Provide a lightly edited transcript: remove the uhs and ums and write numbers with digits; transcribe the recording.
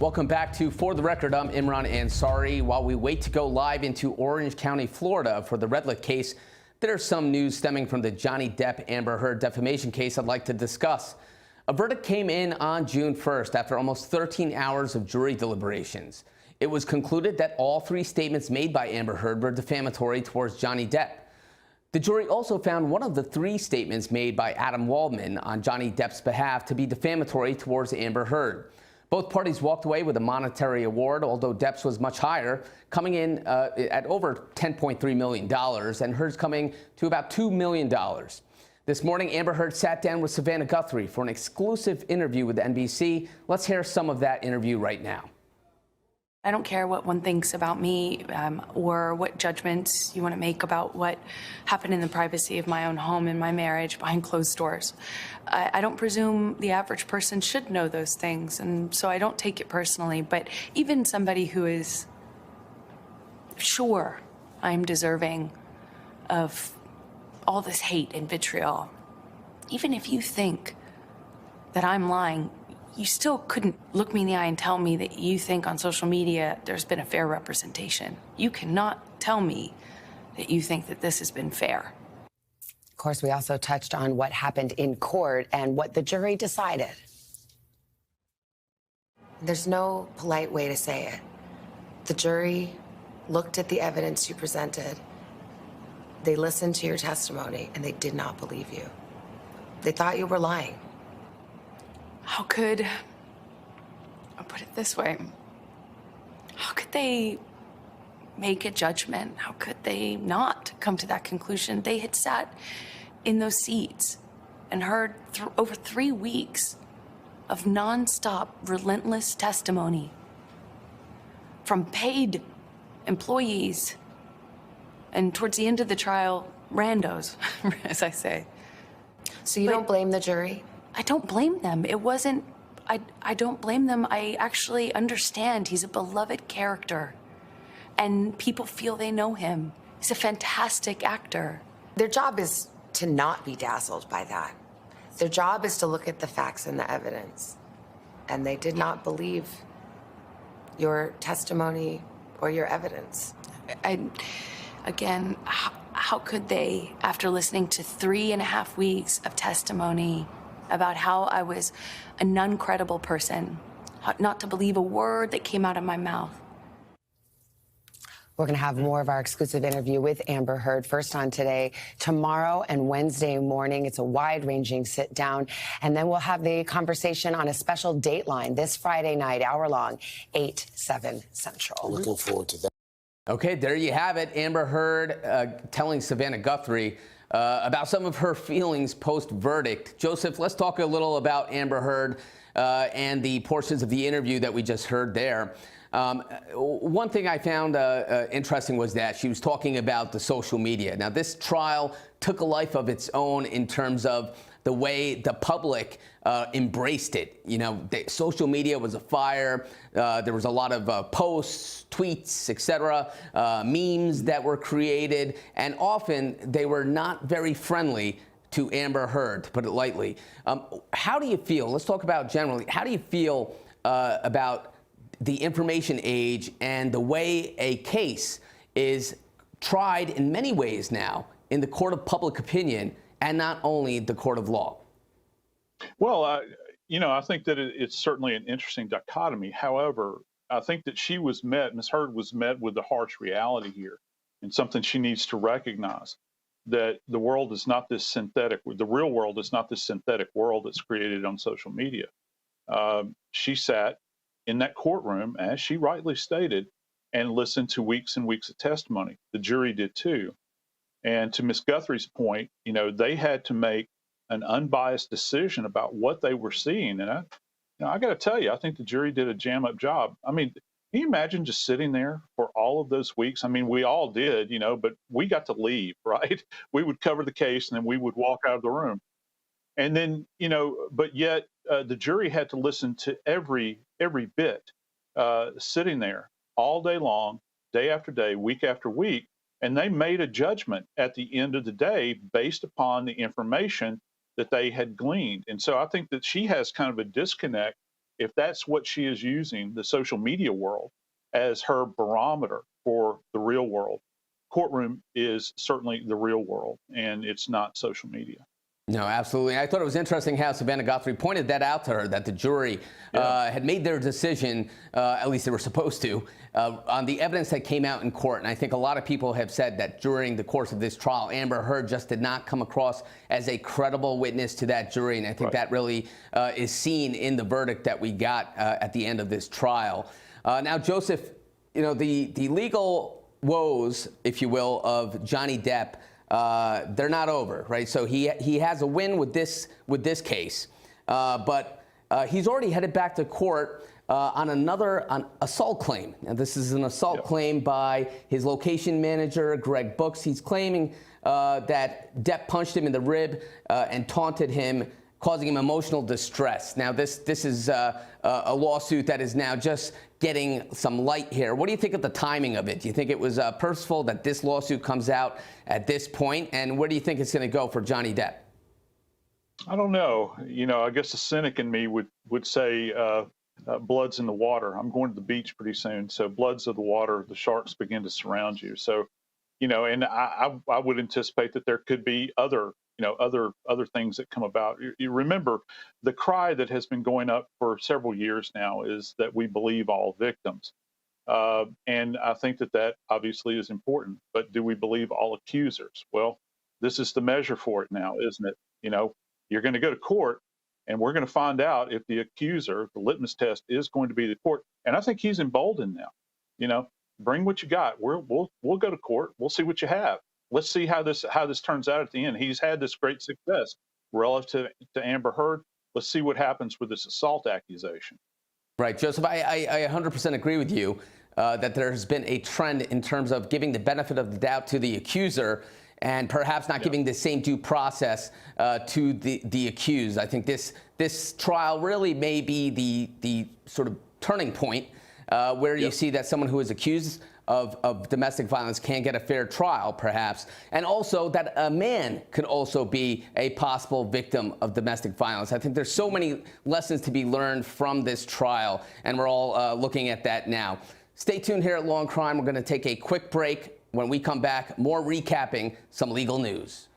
Welcome back to For the Record. I'm Imran Ansari. While we wait to go live into Orange County, Florida for the Redlet case, there's some news stemming from the Johnny Depp Amber Heard defamation case I'd like to discuss. A verdict came in on June 1st after almost 13 hours of jury deliberations. It was concluded that all three statements made by Amber Heard were defamatory towards Johnny Depp. The jury also found one of the three statements made by Adam Waldman on Johnny Depp's behalf to be defamatory towards Amber Heard. Both parties walked away with a monetary award, although Depp's was much higher, coming in at over $10.3 million, and Heard's coming to about $2 million. This morning, Amber Heard sat down with Savannah Guthrie for an exclusive interview with NBC. Let's hear some of that interview right now. I don't care what one thinks about me or what judgments you want to make about what happened in the privacy of my own home and my marriage behind closed doors. I don't presume the average person should know those things, and so I don't take it personally. But even somebody who is sure I'm deserving of all this hate and vitriol, even if you think that I'm lying, you still couldn't look me in the eye and tell me that you think on social media there's been a fair representation. You cannot tell me that you think that this has been fair. Of course, we also touched on what happened in court and what the jury decided. There's no polite way to say it. The jury looked at the evidence you presented. They listened to your testimony, and they did not believe you. They thought you were lying. How could, I'll put it this way, how could they make a judgment? How could they not come to that conclusion? They had sat in those seats and heard over 3 weeks of nonstop, relentless testimony from paid employees and towards the end of the trial, randos, as I say. So you don't blame the jury? I don't blame them. It wasn't, I don't blame them. I actually understand he's a beloved character and people feel they know him. He's a fantastic actor. Their job is to not be dazzled by that. Their job is to look at the facts and the evidence. And they did not believe your testimony or your evidence. Again, how could they, after listening to 3.5 weeks of testimony about how I was a non-credible person, not to believe a word that came out of my mouth? We're going to have more of our exclusive interview with Amber Heard first on Today, tomorrow and Wednesday morning. It's a wide-ranging sit-down. And then we'll have the conversation on a special Dateline this Friday night, hour-long, 8/7 Central. Looking forward to that. Okay, there you have it. Amber Heard telling Savannah Guthrie about some of her feelings post-verdict. Joseph, let's talk a little about Amber Heard and the portions of the interview that we just heard there. One thing I found interesting was that she was talking about the social media. Now, this trial took a life of its own in terms of the way the public embraced it. You know, social media was afire. There was a lot of posts, tweets, etc., memes that were created, and often they were not very friendly to Amber Heard, to put it lightly. How do you feel? Let's talk about generally. How do you feel about the information age and the way a case is tried in many ways now in the court of public opinion and not only the court of law? Well, you know, I think that it's certainly an interesting dichotomy. However, I think that Ms. Heard was met with the harsh reality here, and something she needs to recognize, that the world is not this synthetic, the real world is not this synthetic world that's created on social media. She sat in that courtroom, as she rightly stated, and listened to weeks and weeks of testimony. The jury did too. And to Ms. Guthrie's point, you know, they had to make an unbiased decision about what they were seeing. And I got to tell you, I think the jury did a jam-up job. I mean, can you imagine just sitting there for all of those weeks? I mean, we all did, you know, but we got to leave, right? We would cover the case and then we would walk out of the room. And then, you know, but yet the jury had to listen to every bit, sitting there all day long, day after day, week after week, and they made a judgment at the end of the day based upon the information that they had gleaned. And so I think that she has kind of a disconnect if that's what she is using, the social media world, as her barometer for the real world, courtroom is certainly the real world, and it's not social media. No, absolutely. I thought it was interesting how Savannah Guthrie pointed that out to her, that the jury had made their decision, at least they were supposed to, on the evidence that came out in court. And I think a lot of people have said that during the course of this trial, Amber Heard just did not come across as a credible witness to that jury. And I think that really is seen in the verdict that we got at the end of this trial. Now, Joseph, you know, the legal woes, if you will, of Johnny Depp, they're not over, right? So he has a win with this case, but he's already headed back to court on another assault claim. And this is an assault claim by his location manager, Greg Books. He's claiming that Depp punched him in the rib and taunted him, causing him emotional distress. Now, this is a lawsuit that is now just getting some light here. What do you think of the timing of it? Do you think it was purposeful that this lawsuit comes out at this point? And where do you think it's going to go for Johnny Depp? I don't know. You know, I guess the cynic in me would say blood's in the water. I'm going to the beach pretty soon, so blood's in the water. The sharks begin to surround you. So, you know, and I would anticipate that there could be other things that come about. You remember the cry that has been going up for several years now is that we believe all victims. And I think that obviously is important, but do we believe all accusers? Well, this is the measure for it now, isn't it? You know, you're going to go to court and we're going to find out if the accuser, the litmus test is going to be the court. And I think he's emboldened now. You know, bring what you got. We'll go to court. We'll see what you have. Let's see how this turns out at the end. He's had this great success relative to Amber Heard. Let's see what happens with this assault accusation. Right, Joseph, I 100% agree with you that there's been a trend in terms of giving the benefit of the doubt to the accuser and perhaps not giving the same due process to the accused. I think this trial really may be the sort of turning point where you see that someone who is accused of domestic violence can get a fair trial, perhaps, and also that a man could also be a possible victim of domestic violence. I think there's so many lessons to be learned from this trial, and we're all looking at that now. Stay tuned here at Law and Crime. We're going to take a quick break. When we come back, more recapping some legal news.